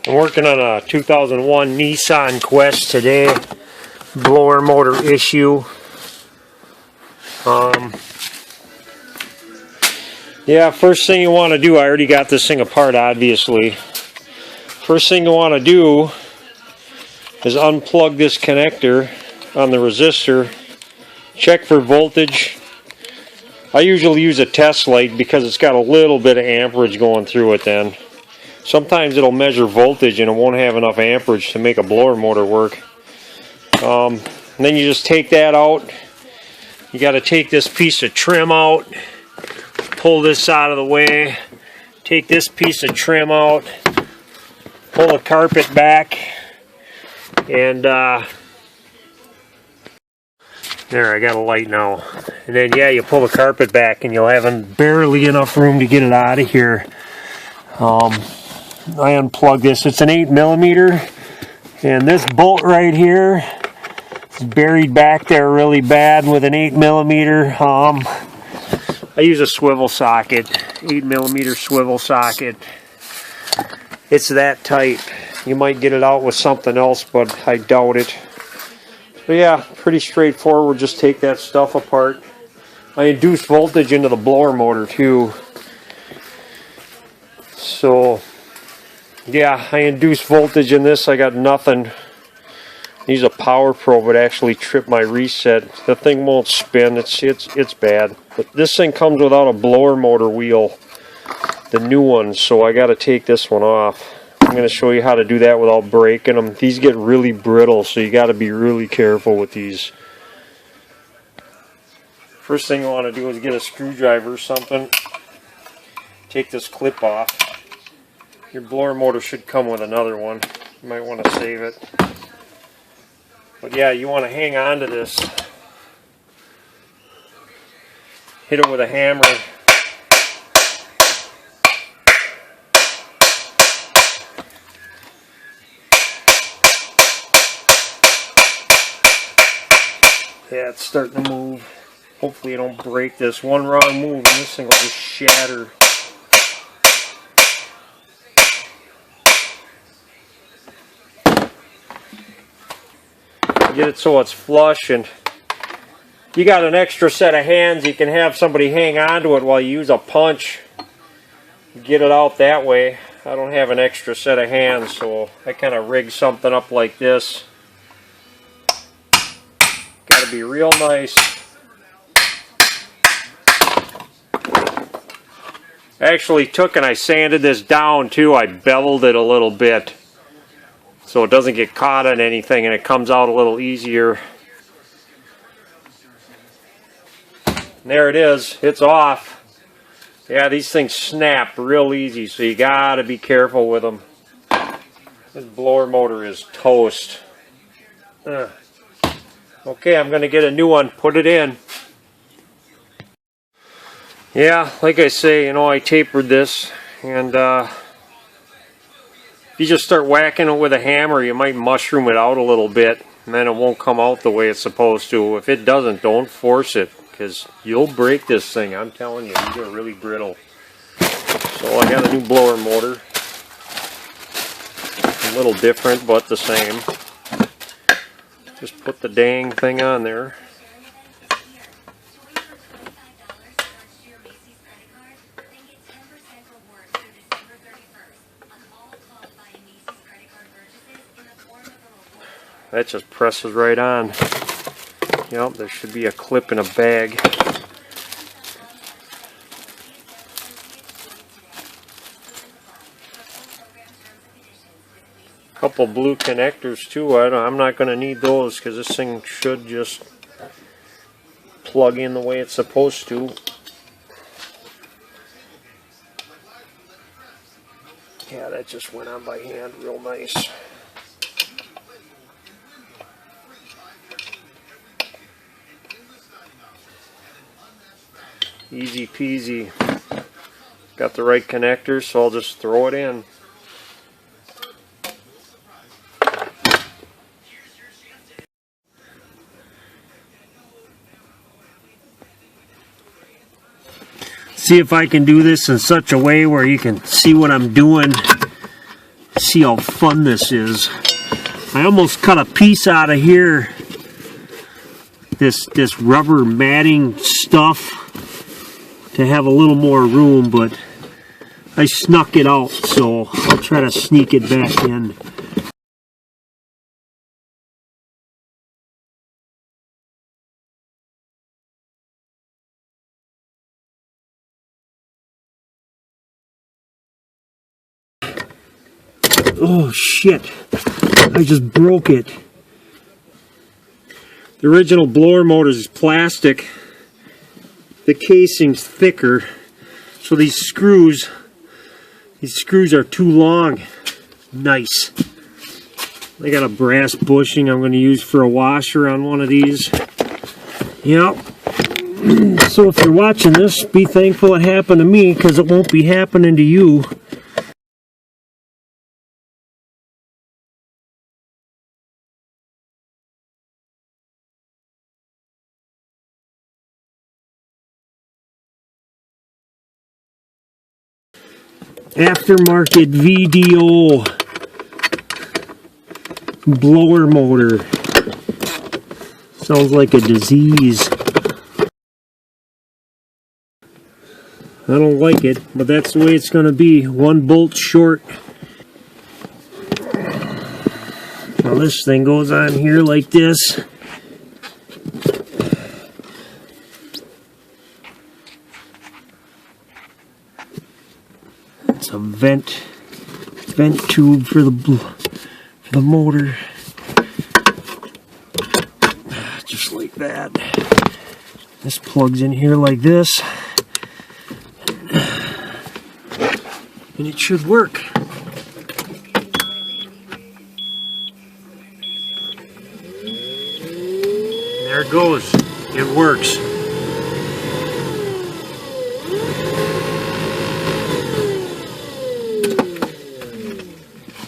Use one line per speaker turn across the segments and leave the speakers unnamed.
I'm working on a 2001 Nissan Quest today. Blower motor issue. Yeah, first thing you want to do, I already got this thing apart obviously. First thing you want to do is unplug this connector on the resistor. Check for voltage. I usually use a test light because it's got a little bit of amperage going through it then. Sometimes it'll measure voltage and it won't have enough amperage to make a blower motor work. And then you just take that out. You got to take this piece of trim out. Pull this out of the way. Take this piece of trim out. Pull the carpet back. And there, I got a light now. And then yeah, you pull the carpet back and you'll have barely enough room to get it out of here. I unplug this. It's an 8mm, and this bolt right here is buried back there really bad with an 8mm. I use a swivel socket, 8mm swivel socket. It's that tight. You might get it out with something else, but I doubt it. So yeah, pretty straightforward. Just take that stuff apart. I induce voltage into the blower motor too. So yeah, I induced voltage in this. I got nothing. Use a power probe. It actually tripped my reset. The thing won't spin. It's bad. But this thing comes without a blower motor wheel, the new one. So I got to take this one off. I'm going to show you how to do that without breaking them. These get really brittle, so you got to be really careful with these. First thing you want to do is get a screwdriver or something. Take this clip off. Your blower motor should come with another one. You might want to save it. But yeah, you want to hang on to this. Hit it with a hammer. Yeah, it's starting to move. Hopefully you don't break this. One wrong move and this thing will just shatter. Get it so it's flush, and you got an extra set of hands. You can have somebody hang on to it while you use a punch. Get it out that way. I don't have an extra set of hands, so I kind of rig something up like this. Got to be real nice. I actually took and I sanded this down too. I beveled it a little bit so it doesn't get caught on anything and it comes out a little easier. And there it is. It's off. Yeah, these things snap real easy, so you got to be careful with them. This blower motor is toast. Okay, I'm going to get a new one, put it in. Yeah, like I say, you know, I tapered this, and if you just start whacking it with a hammer, you might mushroom it out a little bit, and then it won't come out the way it's supposed to. If it doesn't, don't force it, because you'll break this thing, I'm telling you. These are really brittle. So I got a new blower motor. A little different, but the same. Just put the dang thing on there. That just presses right on. Yep, there should be a clip in a bag. Couple blue connectors too. I'm not going to need those because this thing should just plug in the way it's supposed to. Yeah, that just went on by hand real nice. Easy peasy. Got the right connectors, so I'll just throw it in. See if I can do this in such a way where you can see what I'm doing. See how fun this is. I almost cut a piece out of here. This rubber matting stuff to have a little more room, but I snuck it out, so I'll try to sneak it back in. Oh shit, I just broke it. The original blower motor is plastic. The casing's thicker, so these screws are too long. Nice. I got a brass bushing I'm going to use for a washer on one of these. Yep. So if you're watching this, be thankful it happened to me, because it won't be happening to you. Aftermarket VDO blower motor. Sounds like a disease. I don't like it, but that's the way it's going to be. One bolt short. Now this thing goes on here like this. It's a vent tube for the motor. Just like that. This plugs in here like this. And it should work. There it goes. It works.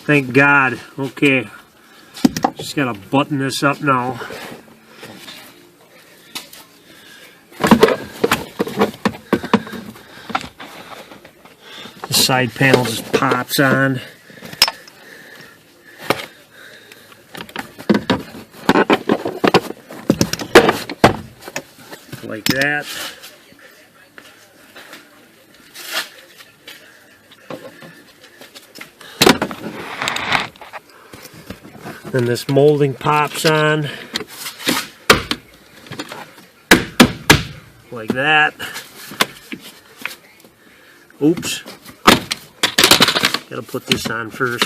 Thank God. Okay. Just gotta button this up now. The side panel just pops on. Like that. Then this molding pops on. Like that. Oops. Gotta put this on first.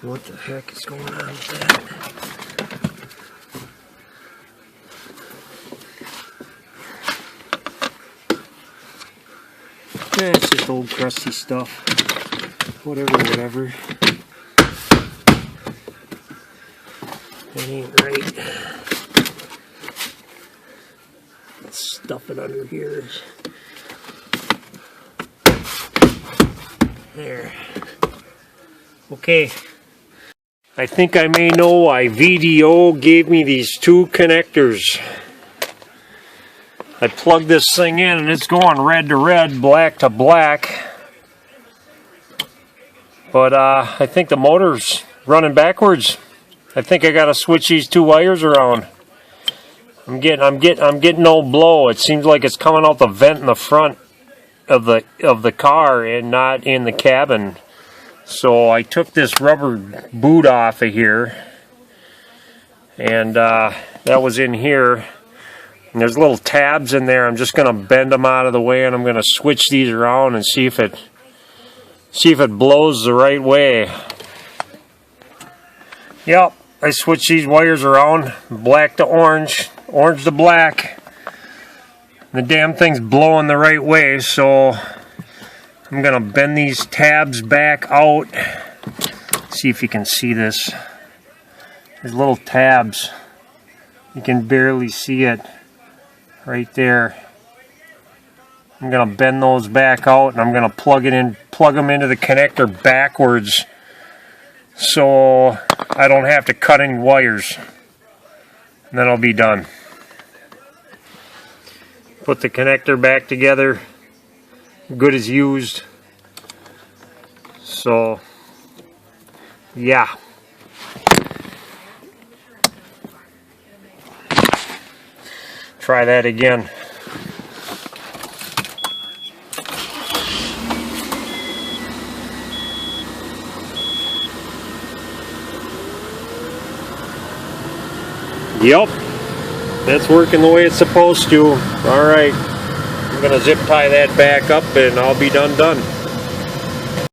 What the heck is going on with that? It's just old crusty stuff. Whatever. That ain't right. Let's stuff it under here. There. Okay. I think I may know why VDO gave me these two connectors. I plugged this thing in and it's going red to red, black to black. But I think the motor's running backwards. I think I gotta switch these two wires around. I'm getting no blow. It seems like it's coming out the vent in the front of the car and not in the cabin. So I took this rubber boot off of here, and that was in here. And there's little tabs in there. I'm just going to bend them out of the way, and I'm going to switch these around and see if it blows the right way. Yep, I switched these wires around, black to orange, orange to black. The damn thing's blowing the right way, so I'm going to bend these tabs back out. See if you can see this. There's little tabs. You can barely see it right there. I'm going to bend those back out, and I'm going to plug them into the connector backwards so I don't have to cut any wires. And then I'll be done. Put the connector back together, good as used. So, yeah. Try that again. Yep, that's working the way it's supposed to. Alright, I'm going to zip tie that back up and I'll be done.